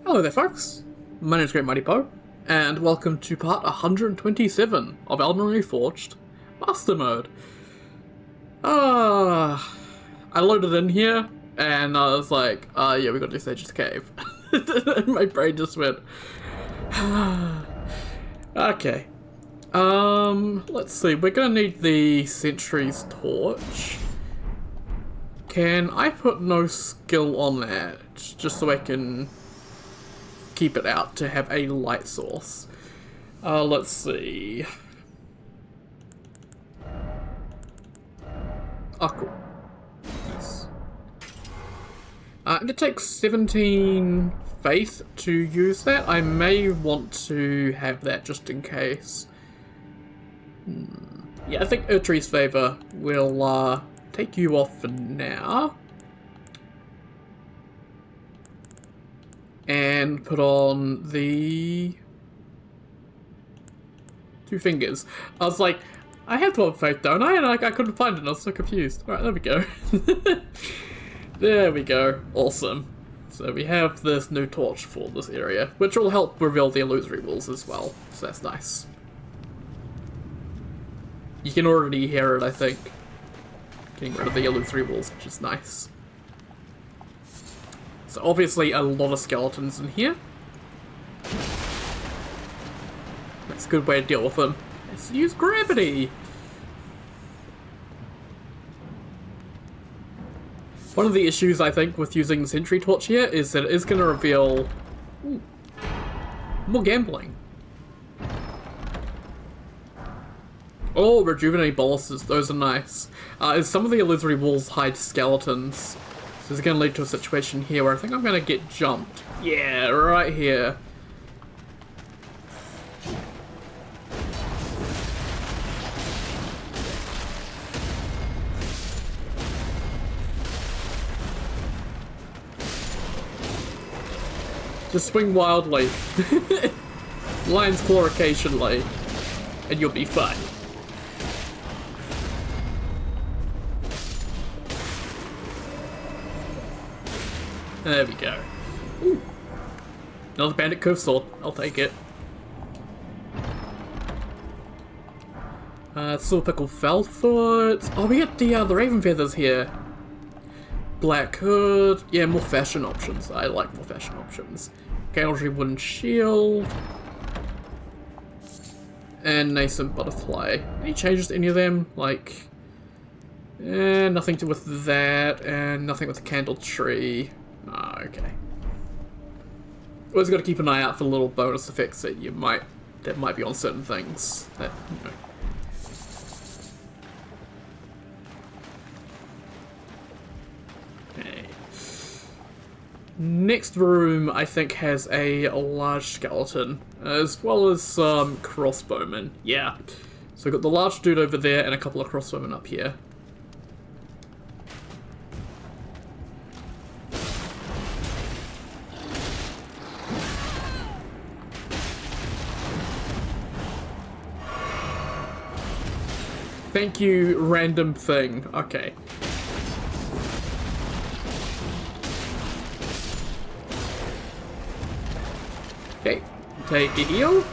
Hello there, folks. My name's Great Mighty Poe, and welcome to part 127 of Elden Ring Reforged Master Mode. I loaded in here, and I was like, yeah, we gotta do Sage's Cave. My brain just went, okay. Let's see, we're gonna need the Sentry's Torch. Can I put no skill on that, just so I can keep it out to have a light source? Let's see. Oh, cool. Nice. It takes 17 faith to use that. I may want to have that just in case. Yeah, I think Urtree's Favor will take you off for now. And put on the two fingers. I was like, I have 12 faith, don't I? And I couldn't find it, and I was so confused. Alright, there we go. There we go. Awesome. So we have this new torch for this area, which will help reveal the illusory walls as well. So that's nice. You can already hear it, I think. Getting rid of the illusory walls, which is nice. So obviously a lot of skeletons in here. That's a good way to deal with them. Let's use gravity! One of the issues, I think, with using the Sentry Torch here is that it is going to reveal more gambling. Oh, rejuvenate boluses, those are nice. Some of the illusory walls hide skeletons. So this is going to lead to a situation here where I think I'm going to get jumped. Yeah, right here. Just swing wildly. Lion's claw occasionally, and you'll be fine. There we go. Ooh. Another bandit curve sword. I'll take it. Silver Pickle Fellfoot. Oh, we got the Raven Feathers here. Black Hood. Yeah, more fashion options. I like more fashion options. Galery Wooden Shield. And Nascent Butterfly. Any changes to any of them? Like, nothing to with that, and nothing with the Candle Tree. Ah, okay. Always got to keep an eye out for little bonus effects that might be on certain things. That, you know. Okay. Next room, I think, has a large skeleton, as well as some crossbowmen. Yeah. So we've got the large dude over there and a couple of crossbowmen up here. Thank you, random thing. Okay. Okay, take a heal.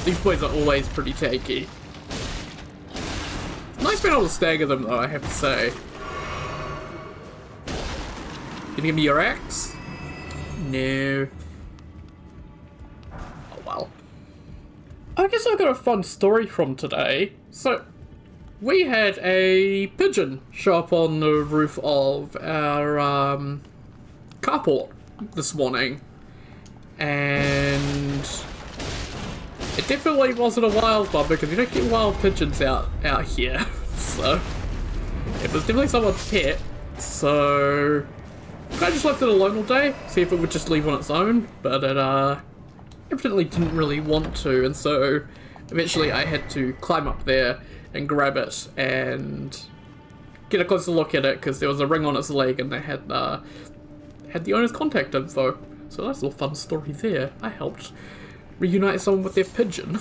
These boys are always pretty tanky. It's nice being able to stagger them, though, I have to say. Can you give me your axe? No. Oh, well. I guess I've got a fun story from today. So, we had a pigeon show up on the roof of our carport this morning. And it definitely wasn't a wild one, because you don't get wild pigeons out here. So it was definitely someone's pet. So I just left it alone all day, see if it would just leave on its own, but it evidently didn't really want to, and so eventually I had to climb up there and grab it and get a closer look at it because there was a ring on its leg and they had the owner's contact info. So that's a little fun story there. I helped reunite someone with their pigeon.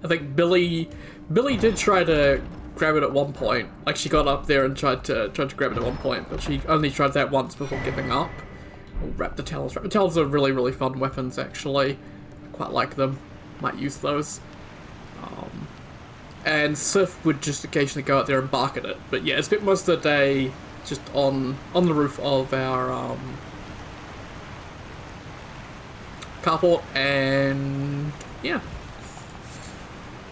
I think Billy did try to grab it at one point. Like, she got up there and tried to grab it at one point, but she only tried that once before giving up. Oh, Raptor Talons. Raptor Talons are really, really fun weapons, actually. I quite like them. Might use those. And Sif would just occasionally go out there and bark at it. But yeah, I spent most of the day just on the roof of our carport, and yeah.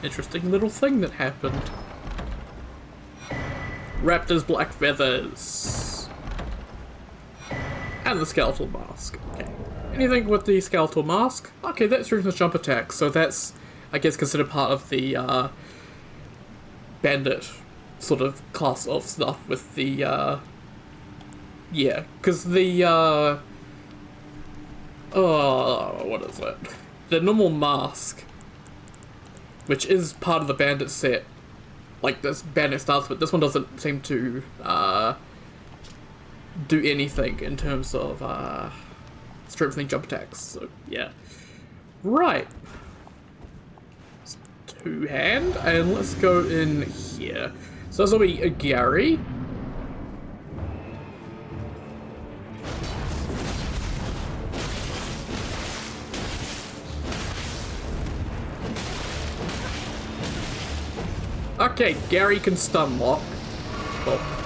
Interesting little thing that happened. Raptor's black feathers. And the skeletal mask. Okay. Anything with the skeletal mask? Okay, that's ruthless jump attack, so that's, I guess, considered part of the bandit sort of class of stuff with the yeah, because the what is it? The normal mask, which is part of the bandit set, like this bandit starts, but this one doesn't seem to do anything in terms of strengthening jump attacks. So yeah, right. Two hand, and let's go in here. So this will be a Gary. Okay, Gary can stun lock. Oh.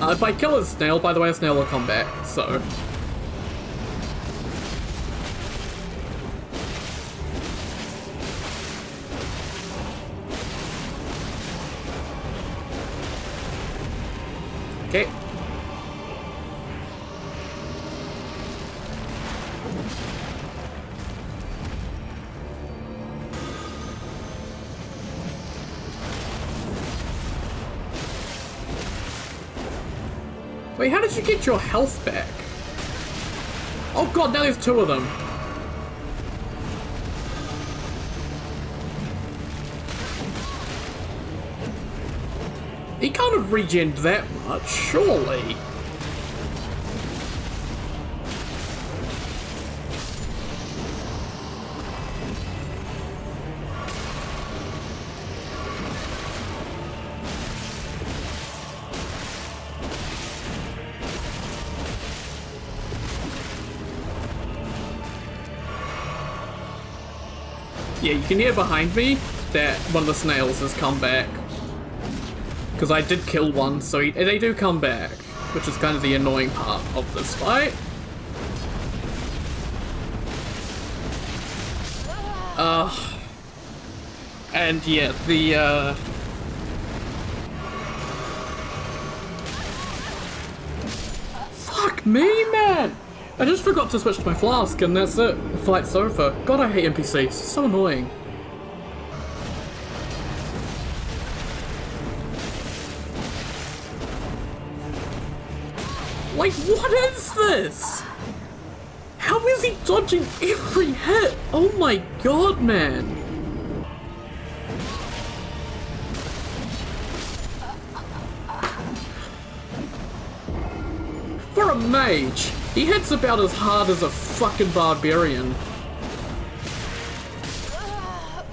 If I kill a snail, by the way, a snail will come back, so... Okay. Wait, how did you get your health back? Oh god, now there's two of them. He can't have regened that much, surely. Yeah, you can hear behind me that one of the snails has come back. Because I did kill one, so they do come back. Which is kind of the annoying part of this fight. And yeah, the, Fuck me, man! I just forgot to switch to my flask, and that's it. The fight's over. God, I hate NPCs. It's so annoying. Like, what is this? How is he dodging every hit? Oh my god, man. For a mage, he hits about as hard as a fucking barbarian.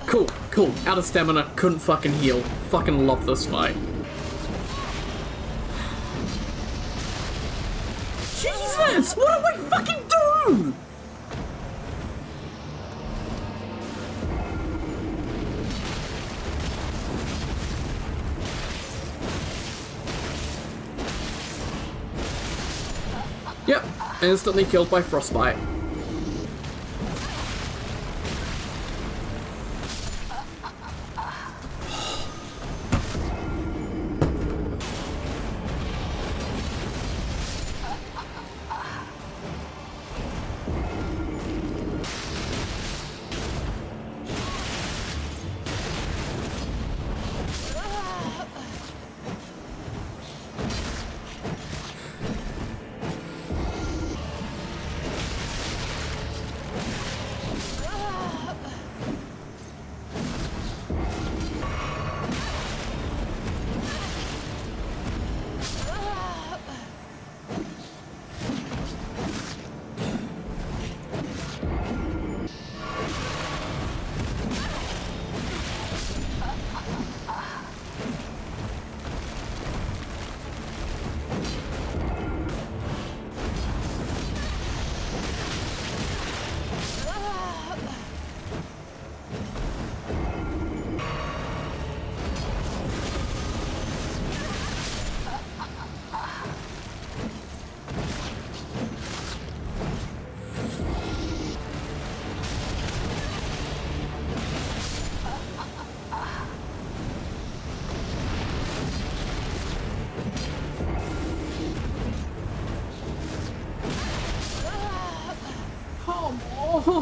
Cool, cool. Out of stamina, couldn't fucking heal. Fucking love this fight. Jesus, what do I fucking do? Yep, instantly killed by frostbite.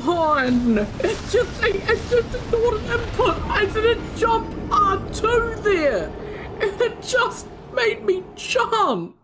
on! It's just ignored an input. I didn't jump R2 there. And it just made me jump.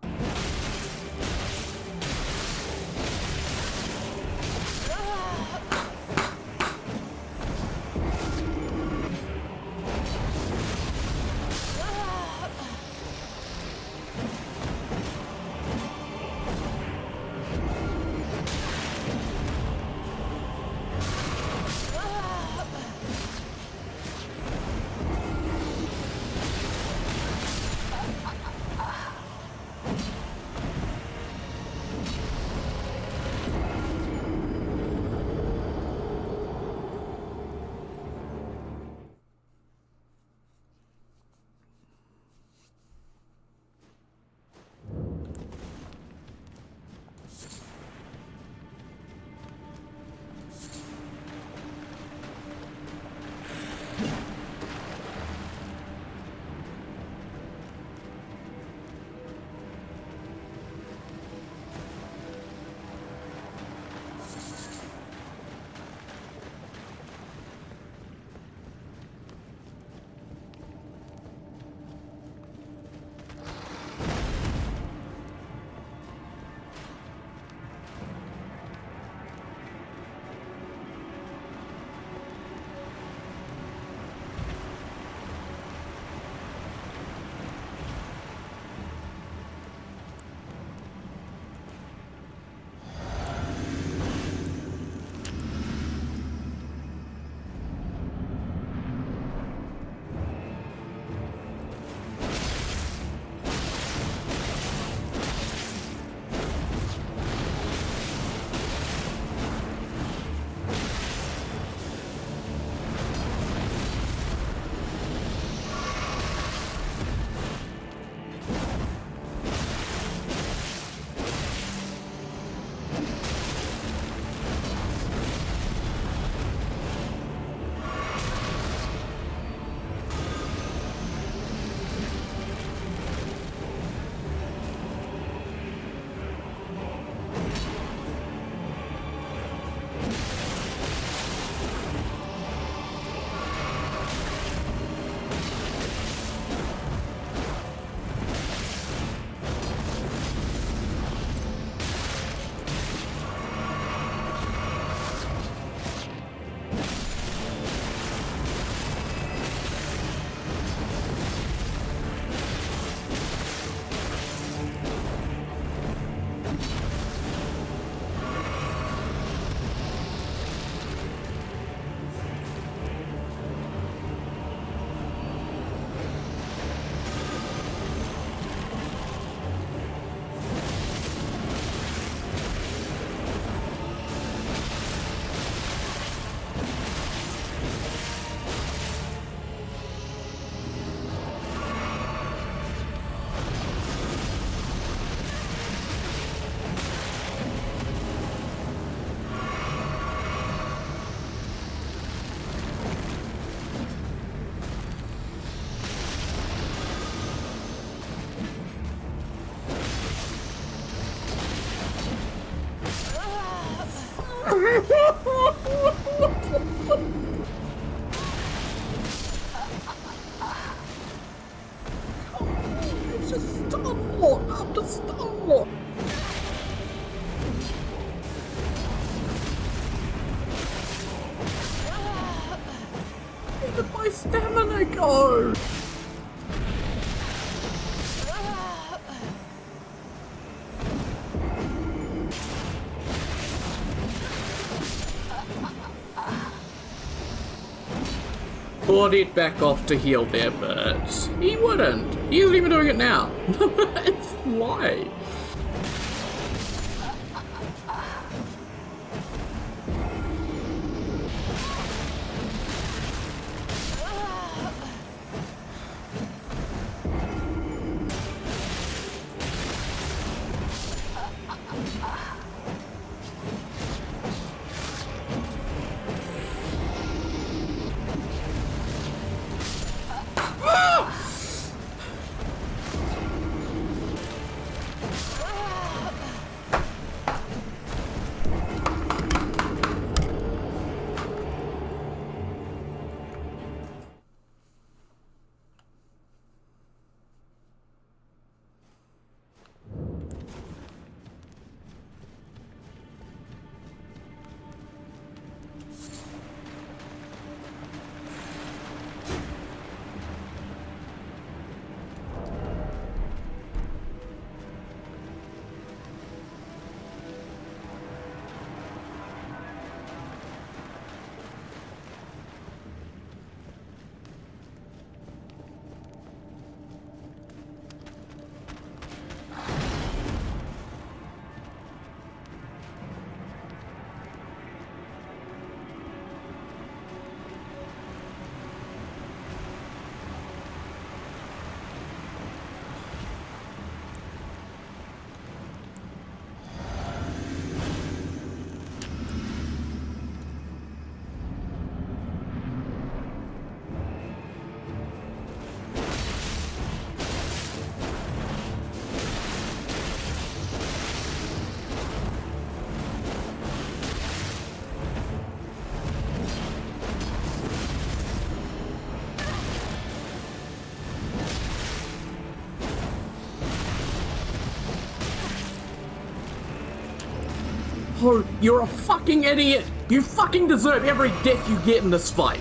It's just stop! After stop! Where did my stamina go? Thought he'd back off to heal there, but he wouldn't. He isn't even doing it now. It's a lie. No, you're a fucking idiot. You fucking deserve every death you get in this fight.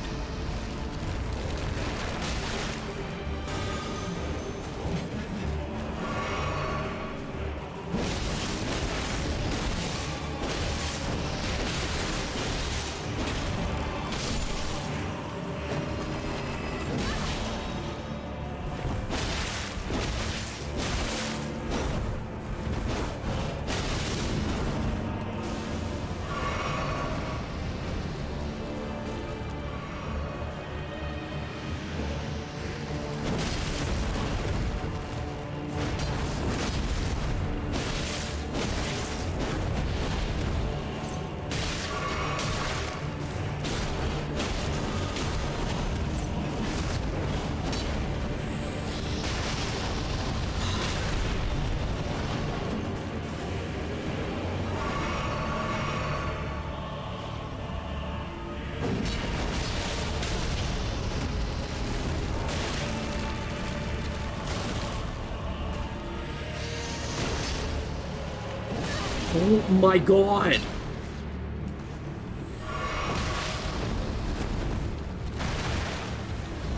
Oh my god!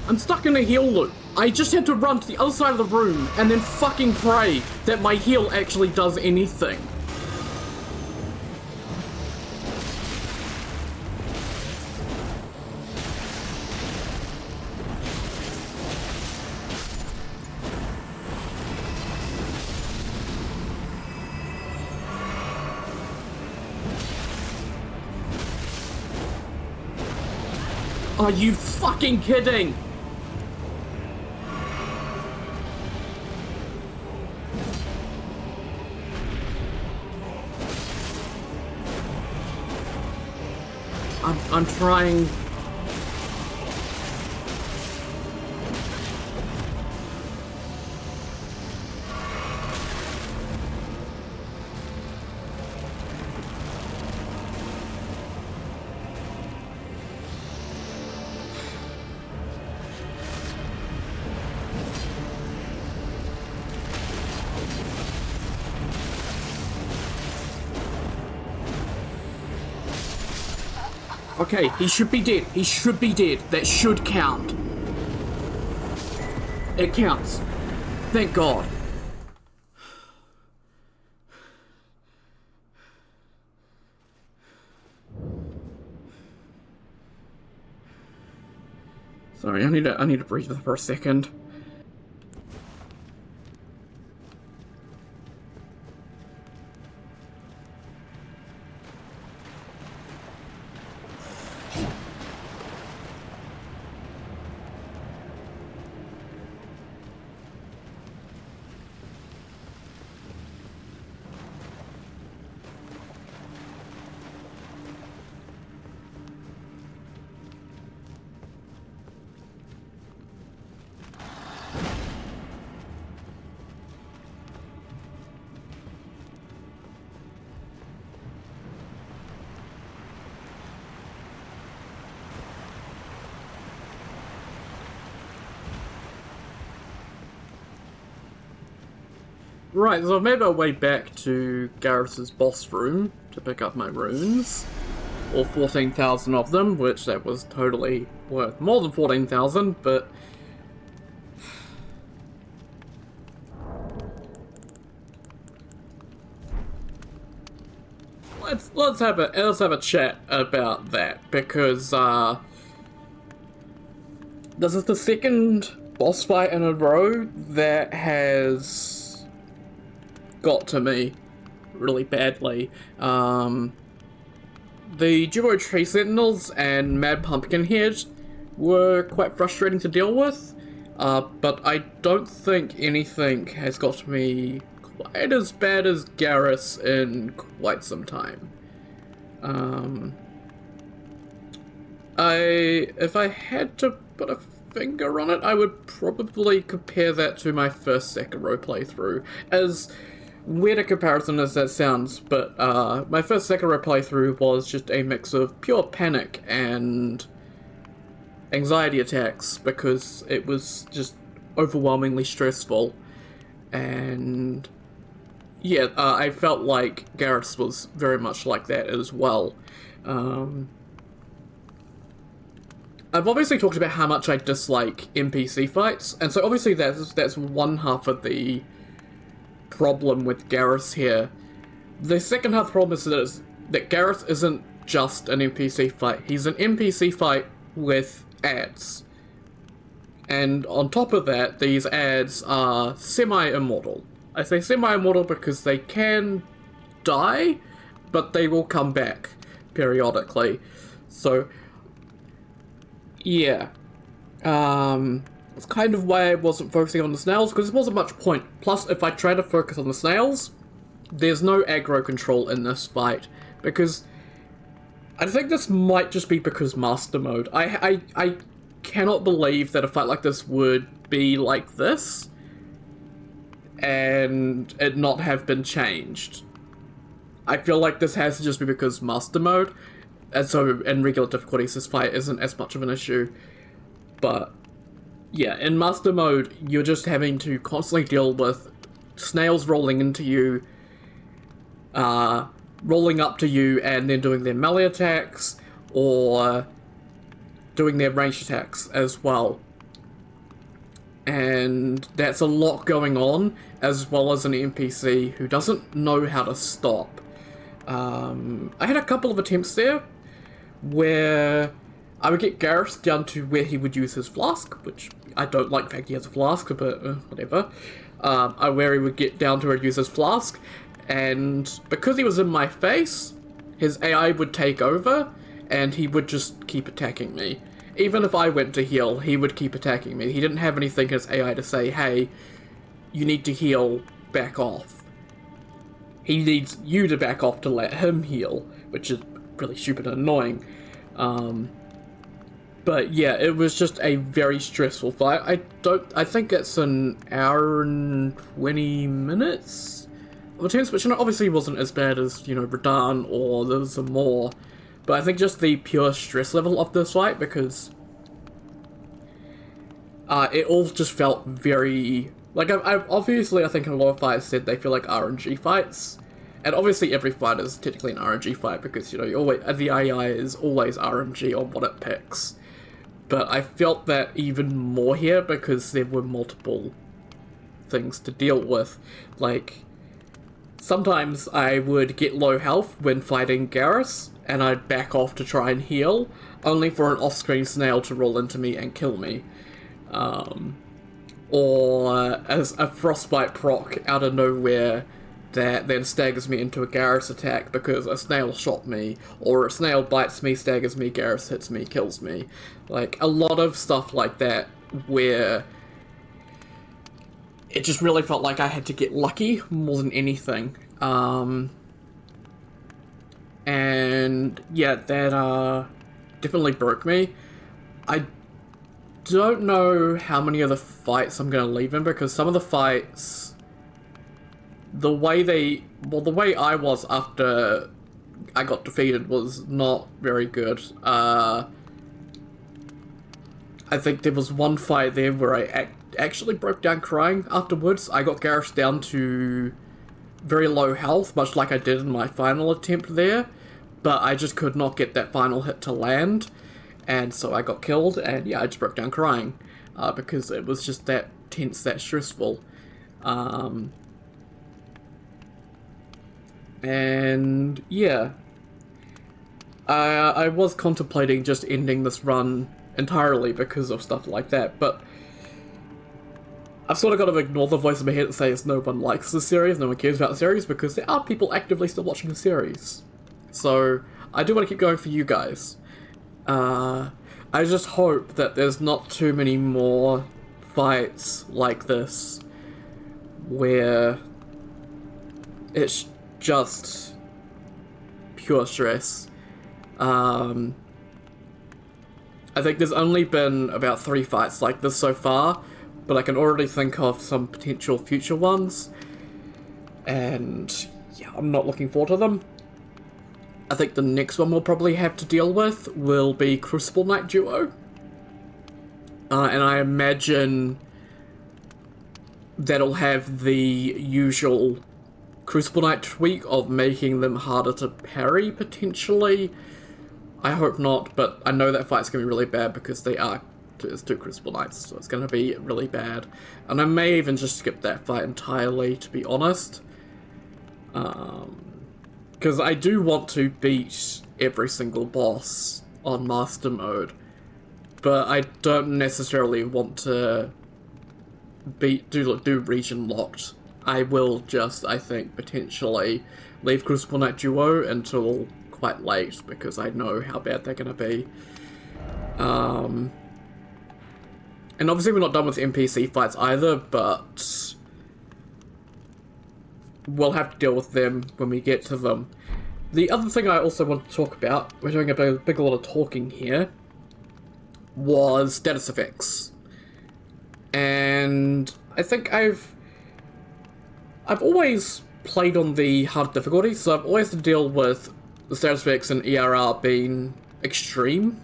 I'm stuck in a heal loop. I just had to run to the other side of the room and then fucking pray that my heal actually does anything. Are you fucking kidding? I'm trying. Okay, he should be dead. He should be dead. That should count. It counts. Thank God. Sorry, I need to breathe for a second. Right, so I've made my way back to Garrus's boss room to pick up my runes. All 14,000 of them, which that was totally worth more than 14,000, but... Let's have a chat about that, because this is the second boss fight in a row that has got to me really badly. The Duo Tree Sentinels and Mad Pumpkinhead were quite frustrating to deal with, but I don't think anything has got to me quite as bad as Garrus in quite some time. If I had to put a finger on it, I would probably compare that to my first Sekiro playthrough, as weird a comparison as that sounds, but my first Sekiro playthrough was just a mix of pure panic and anxiety attacks, because it was just overwhelmingly stressful, and yeah, I felt like Garrus was very much like that as well. Um, I've obviously talked about how much I dislike NPC fights, and so obviously that's one half of the problem with Garrus here. The second half problem that Garrus isn't just an NPC fight. He's an NPC fight with ads. And on top of that, these ads are semi-immortal. I say semi-immortal because they can die, but they will come back periodically. So, yeah. It's kind of why I wasn't focusing on the snails, because there wasn't much point. Plus, if I try to focus on the snails, there's no aggro control in this fight, because I think this might just be because Master Mode. I cannot believe that a fight like this would be like this, and it not have been changed. I feel like this has to just be because Master Mode, and so in regular difficulties this fight isn't as much of an issue, but yeah, in Master Mode you're just having to constantly deal with snails rolling into you, rolling up to you and then doing their melee attacks, or doing their ranged attacks as well. And that's a lot going on, as well as an NPC who doesn't know how to stop. I had a couple of attempts there where I would get Garrus down to where he would use his flask, which I don't like the fact he has a flask, but whatever. Where he would get down to where he uses his flask, and because he was in my face, his AI would take over, and he would just keep attacking me. Even if I went to heal, he would keep attacking me. He didn't have anything in his AI to say, hey, you need to heal, back off. He needs you to back off to let him heal, which is really stupid and annoying. But yeah, it was just a very stressful fight. I think it's an hour and 20 minutes of attempts, which obviously wasn't as bad as, Radahn or the Zamor. But I think just the pure stress level of this fight, because it all just felt very... Like, I think in a lot of fights said they feel like RNG fights. And obviously every fight is technically an RNG fight, because, you always, the AI is always RNG on what it picks. But I felt that even more here, because there were multiple things to deal with. Like, sometimes I would get low health when fighting Garrus, and I'd back off to try and heal, only for an off-screen snail to roll into me and kill me. Or as a frostbite proc out of nowhere that then staggers me into a Garrus attack because a snail shot me, or a snail bites me, staggers me, Garrus hits me, kills me. Like, a lot of stuff like that where it just really felt like I had to get lucky more than anything. And yeah, that definitely broke me. I don't know how many of the fights I'm going to leave in, because some of the fights, the way I was after I got defeated was not very good. I think there was one fight there where I actually broke down crying afterwards. I got Garrus down to very low health, much like I did in my final attempt there, but I just could not get that final hit to land, and so I got killed, and yeah, I just broke down crying, because it was just that tense, that stressful. And yeah, I was contemplating just ending this run entirely because of stuff like that, but I've sort of got to ignore the voice in my head that says no one likes the series, no one cares about the series, because there are people actively still watching the series. So, I do want to keep going for you guys. I just hope that there's not too many more fights like this where it's just pure stress. I think there's only been about 3 fights like this so far, but I can already think of some potential future ones, and yeah, I'm not looking forward to them. I think the next one we'll probably have to deal with will be Crucible Knight Duo, and I imagine that'll have the usual Crucible Knight tweak of making them harder to parry, potentially. I hope not, but I know that fight's going to be really bad because it's 2 Crucible Knights, so it's going to be really bad. And I may even just skip that fight entirely, to be honest. Because I do want to beat every single boss on Master Mode, but I don't necessarily want to do region locked. I will just, I think, potentially leave Crucible Knight Duo until quite late, because I know how bad they're going to be. And obviously we're not done with NPC fights either, but we'll have to deal with them when we get to them. The other thing I also want to talk about, we're doing a big lot of talking here, was status effects. And I think I've always played on the hard difficulty, so I've always had to deal with the status effects in ERR being extreme.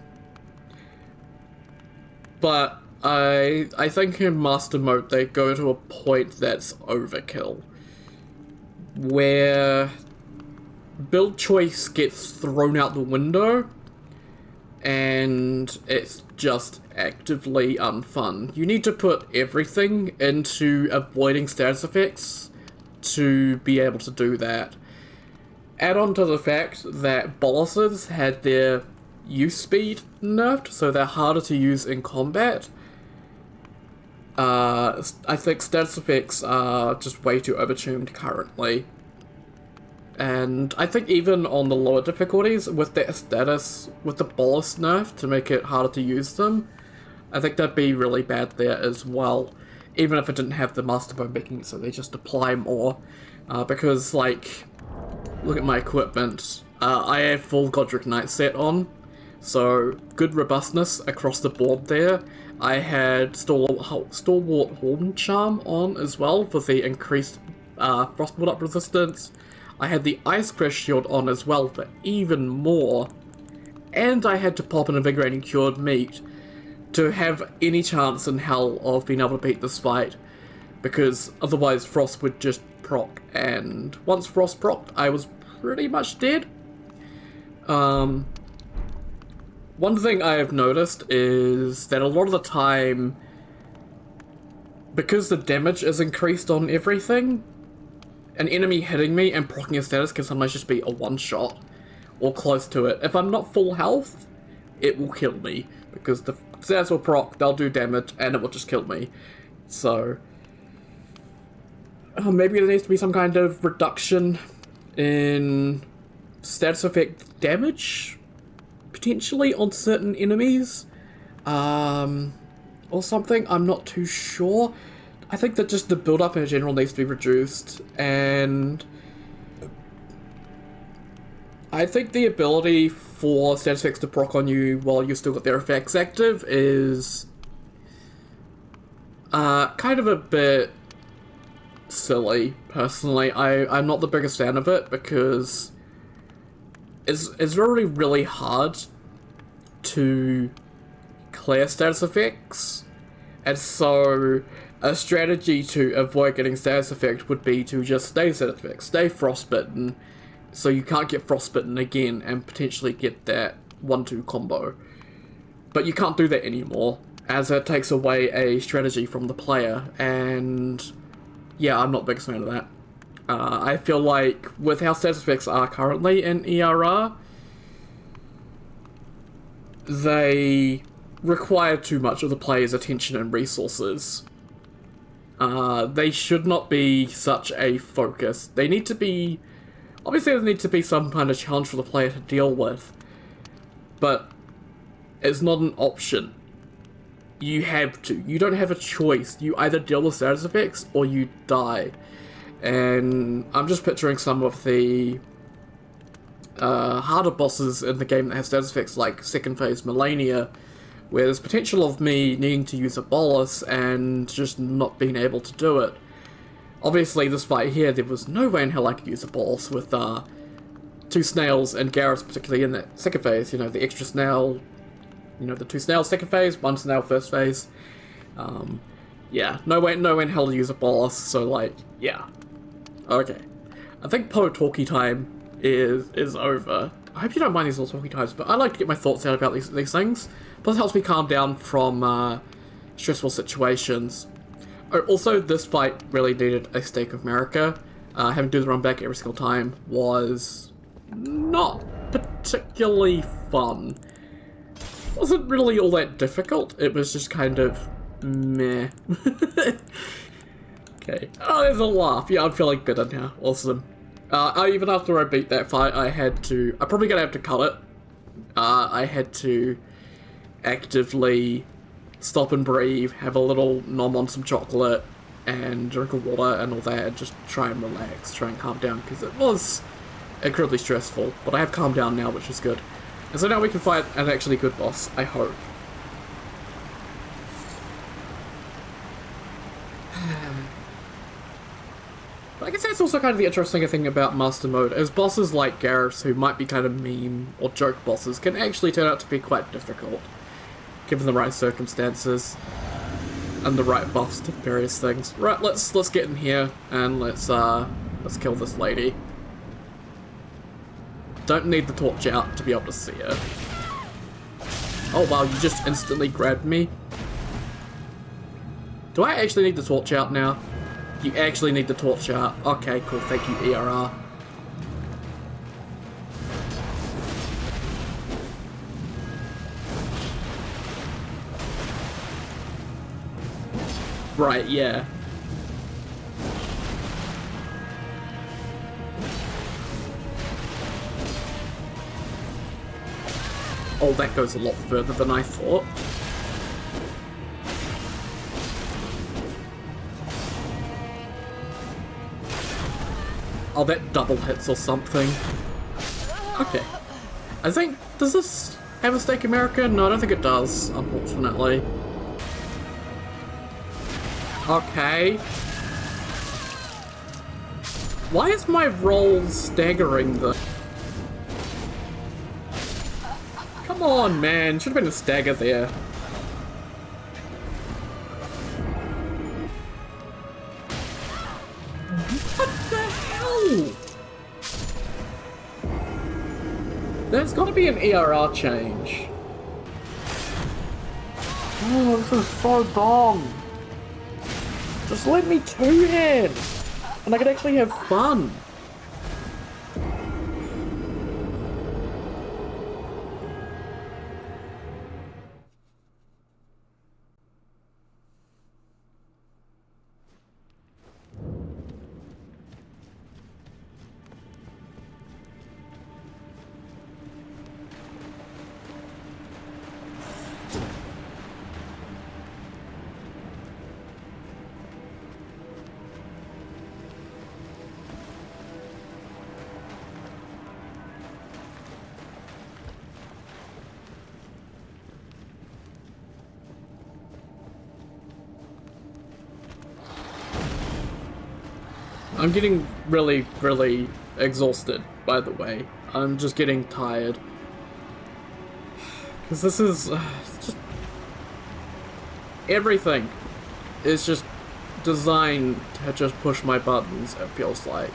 But I think in Master Mode they go to a point that's overkill, where build choice gets thrown out the window and it's just actively unfun. You need to put everything into avoiding status effects to be able to do that. Add on to the fact that bosses had their use speed nerfed, so they're harder to use in combat. I think status effects are just way too overtuned currently. And I think even on the lower difficulties, with that status, with the bolus nerf to make it harder to use them, I think that'd be really bad there as well. Even if it didn't have the Master Mode making it so they just apply more. Because, like, look at my equipment. I have full Godric Knight set on, so good robustness across the board there. I had Stalwart Horn Charm on as well for the increased frost build-up resistance. I had the Ice Crash Shield on as well for even more. And I had to pop an Invigorating Cured Meat to have any chance in hell of being able to beat this fight, because otherwise Frost would just proc, and once Frost procced, I was pretty much dead. One thing I have noticed is that a lot of the time, because the damage is increased on everything, an enemy hitting me and proccing a status can sometimes just be a one-shot, or close to it. If I'm not full health, it will kill me, because the status will proc, they'll do damage, and it will just kill me. So, maybe there needs to be some kind of reduction in status effect damage, potentially on certain enemies, or something. I'm not too sure. I think that just the build-up in general needs to be reduced, and I think the ability for status effects to proc on you while you've still got their effects active is kind of a bit silly, personally. I'm not the biggest fan of it, because it's really, really hard to clear status effects, and so a strategy to avoid getting status effect would be to just stay status effect, stay frostbitten, so you can't get frostbitten again and potentially get that 1-2 combo. But you can't do that anymore, as it takes away a strategy from the player, and yeah, I'm not the biggest fan of that. I feel like with how status effects are currently in ERR, they require too much of the player's attention and resources. They should not be such a focus. They need to be... Obviously there needs to be some kind of challenge for the player to deal with, but it's not an option. You have to. You don't have a choice. You either deal with status effects or you die. And I'm just picturing some of the harder bosses in the game that have status effects like second phase Melania, where there's potential of me needing to use a bolus and just not being able to do it. Obviously, this fight here, there was no way in hell I could use a bolus with 2 snails and Garrus, particularly in that second phase. You know, the extra snail, you know, the 2 snails second phase, 1 snail first phase. Yeah, no way in hell to use a bolus, so like, yeah. Okay. I think Poe talkie time is over. I hope you don't mind these little talkie times, but I like to get my thoughts out about these things. Plus it helps me calm down from stressful situations. Oh, also, this fight really needed a Stake of America. Having to do the run back every single time was not particularly fun. Wasn't really all that difficult, it was just kind of meh. Okay. Oh, there's a laugh. Yeah, I'm feeling better now. Awesome. Even after I beat that fight, I'm probably gonna have to cut it. I had to actively stop and breathe, have a little nom on some chocolate, and drink of water and all that, and just try and relax, try and calm down, because it was incredibly stressful. But I have calmed down now, which is good. And so now we can fight an actually good boss, I hope. But I guess that's also kind of the interesting thing about Master Mode, is bosses like Garrus, who might be kind of meme or joke bosses, can actually turn out to be quite difficult, given the right circumstances and the right buffs to various things. Right, let's get in here and let's kill this lady. Don't need the torch out to be able to see her. Oh wow, you just instantly grabbed me. Do I actually need the torch out now? You actually need the torch out. Okay, cool, thank you, ERR. Right, yeah. Oh, that goes a lot further than I thought. Oh, that double hits or something. Okay. I think, does this have a Stake America? No, I don't think it does, unfortunately. Okay. Why is my roll staggering the... Come on, man. Should have been a stagger there. What the hell? There's got to be an ERR change. Oh, this is so dumb. Just let me two-hand, and I can actually have fun. I'm getting really, really exhausted, by the way. I'm just getting tired. Because this is just... Everything is just designed to just push my buttons, it feels like.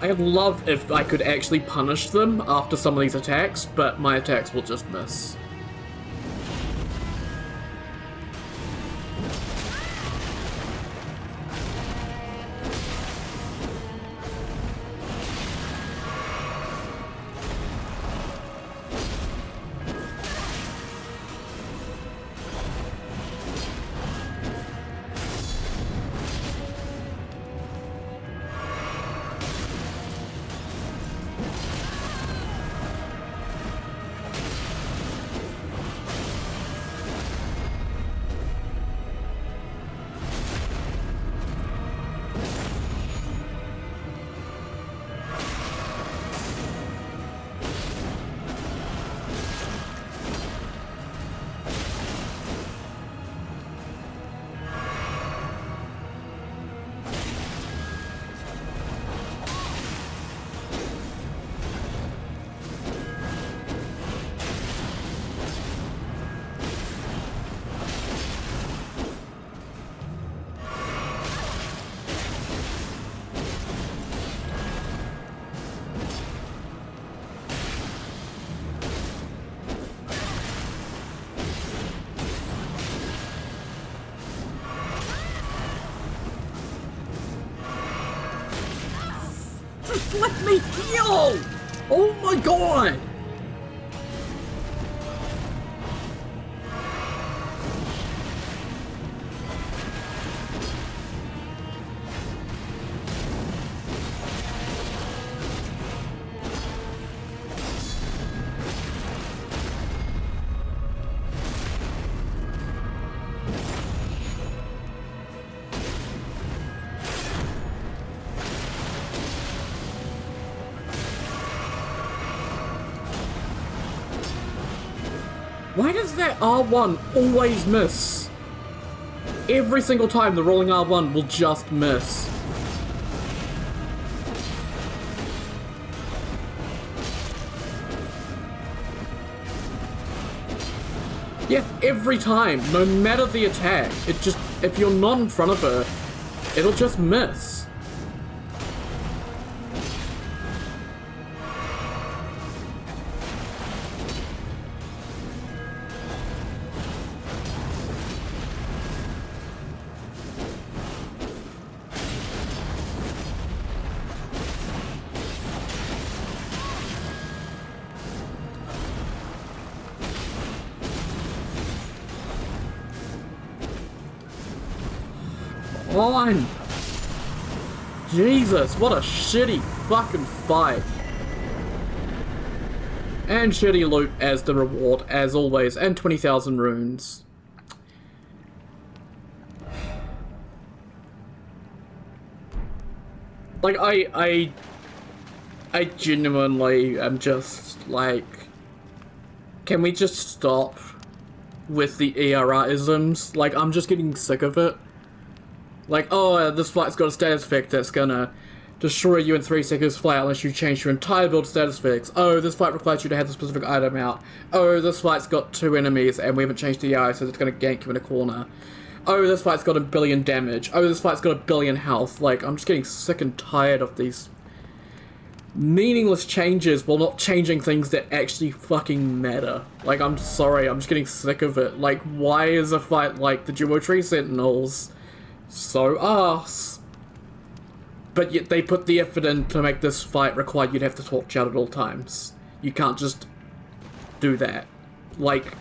I'd love if I could actually punish them after some of these attacks, but my attacks will just miss. let me heal! Oh my god! Why does that R1 always miss? Every single time the rolling R1 will just miss. Yeah, every time, no matter the attack, it just, if you're not in front of her, it'll just miss. On! Jesus, what a shitty fucking fight. And shitty loot as the reward, as always, and 20,000 runes. Like, I genuinely am just, like, can we just stop with the ERR-isms? Like, I'm just getting sick of it. Like, oh, this fight's got a status effect that's gonna destroy you in 3 seconds flat unless you change your entire build status effects. Oh, this fight requires you to have the specific item out. Oh, this fight's got 2 enemies and we haven't changed the AI, so it's gonna gank you in a corner. Oh, this fight's got 1 billion damage. Oh, this fight's got 1 billion health. Like, I'm just getting sick and tired of these meaningless changes while not changing things that actually fucking matter. Like, I'm sorry, I'm just getting sick of it. Like, why is a fight like the Duo Tree Sentinels so arse? But yet they put the effort in to make this fight require you to have to torch out at all times. You can't just do that. Like,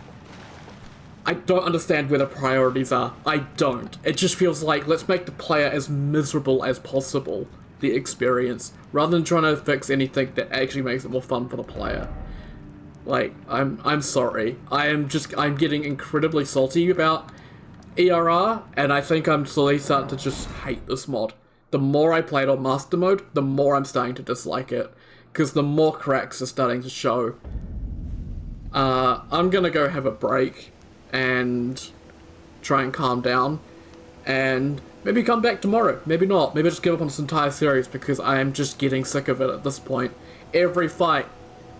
I don't understand where the priorities are. I don't. It just feels like, let's make the player as miserable as possible, the experience, rather than trying to fix anything that actually makes it more fun for the player. Like, I'm sorry. I'm getting incredibly salty about ERR, and I think I'm slowly starting to just hate this mod. The more I play it on Master Mode, the more I'm starting to dislike it, because the more cracks are starting to show. I'm gonna go have a break and try and calm down, and maybe come back tomorrow, maybe not, maybe just give up on this entire series, because I am just getting sick of it at this point. Every fight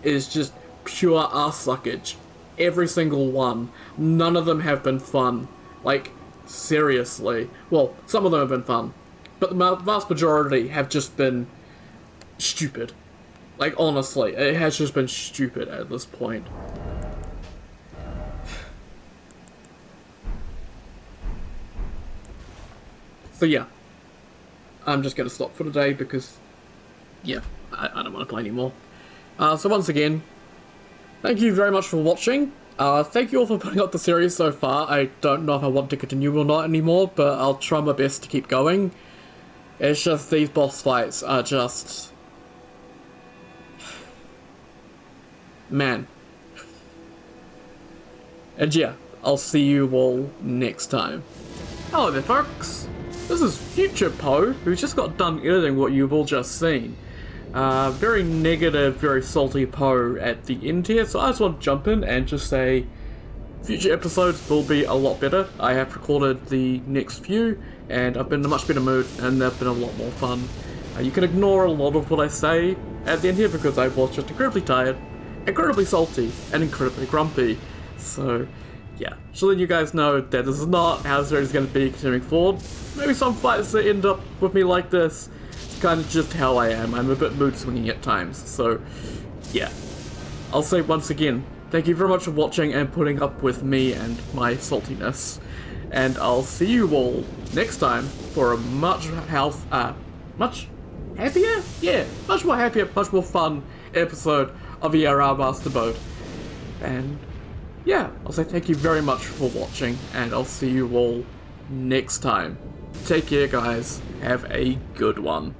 is just pure ass suckage. Every single one. None of them have been fun. Like, seriously. Well, some of them have been fun, but the vast majority have just been stupid. Like, honestly, it has just been stupid at this point. So yeah, I'm just going to stop for today because, yeah, I don't want to play anymore. So once again, thank you very much for watching. Thank you all for putting up the series so far. I don't know if I want to continue or not anymore, but I'll try my best to keep going. It's just these boss fights are just... man. And yeah, I'll see you all next time. Hello there, folks. This is Future Poe, who's just got done editing what you've all just seen. Very negative, very salty Poe at the end here, so I just want to jump in and just say future episodes will be a lot better. I have recorded the next few, and I've been in a much better mood, and they've been a lot more fun. You can ignore a lot of what I say at the end here, because I was just incredibly tired, incredibly salty, and incredibly grumpy. So, yeah, just letting you guys know that this is not how the series is going to be continuing forward. Maybe some fights that end up with me like this. It's kind of just how I am. I'm a bit mood swinging at times. So, yeah. I'll say once again, thank you very much for watching and putting up with me and my saltiness. And I'll see you all next time for a much happier? Yeah, much more happier, much more fun episode of ERR Master Mode. And yeah, I'll say thank you very much for watching, and I'll see you all next time. Take care, guys. Have a good one.